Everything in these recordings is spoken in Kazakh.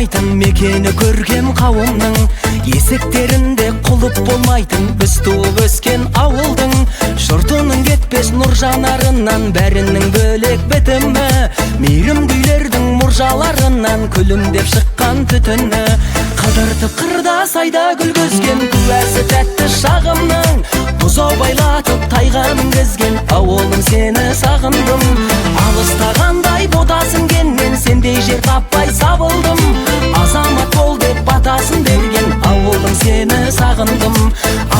болмайтын мекені көркем қауымның, есіктерінде құлып болмайтын біз туып өскен ауылдың. Жұртының кетпес нұр жанарынан бәрінің бөлек бітімі, мейірімділердің мұржаларынан күлімдеп шыққан түтіні. Қыдыртып қырда сайда гүл көзген куәсі тәтті шағымның, бұзау байлатып тайға мінгізген ауылым сені сағындым. Алыстағандай ботасын кеннен сендей жер таппай сабылдым. Азамат бол деп батасын берген ауылым сені сағындым.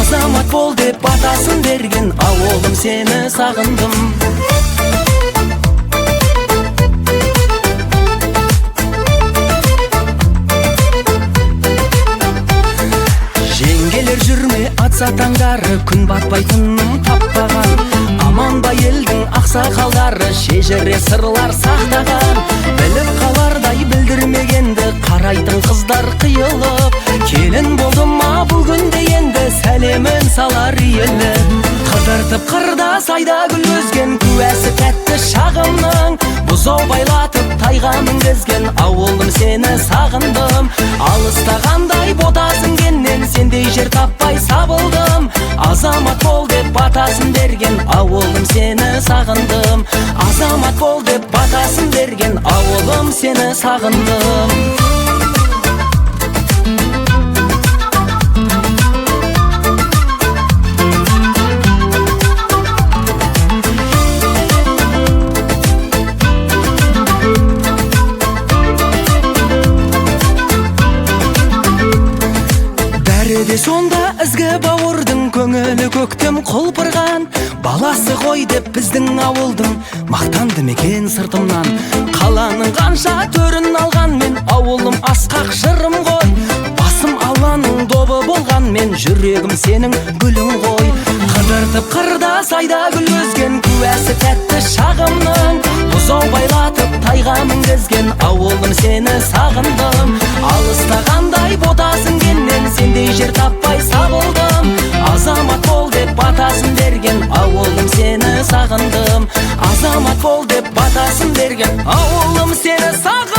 Азамат бол деп батасын берген ауылым сені сағындым. Жеңгелер жүрме атса таңдары, күн батпайтыным таппаған. Аман ба елдің ақсақалдары, шежіре сырлар сақтаған. Біліп қалардай білдірмегенді қарайтын қыздар қиылып. Келін болды ма бұл күнде енді сәлемін салар елі. Қыдыртып қырда сайда гүл көзген куәсі тәтті шағымның, бұзау байлатып тайға мінгізген ауылым сені сағындым. Алыстағандай ботасын кеннен сендей жер таппай сабылдым. Азамат бол деп батасын берген ауылым сені сағындым. Азамат бол деп батасын берген ауылым сені сағындым. Бәрі сонда ізгі бауырдың көңілі көктем құлпырған. Баласы ғой деп біздің ауылдың мақтанды мекен сыртымнан. Қаланың қанша төрін алған мен ауылым асқақ жырым ғой. Басым алланың добы болған мен жүрегім сенің гүлің ғой. Қыдыртып қырда сайда гүл көзген куәсі тәтті шағымның, бұзау байлатып тайға мінгізген ауылым сені сағындым. Алыстағандай ботасын кеннен сендей жер таппай сабылдым. Азамат бол деп батасын берген ауылым сені сағындым. Азамат бол деп батасын берген ауылым сені сағындым.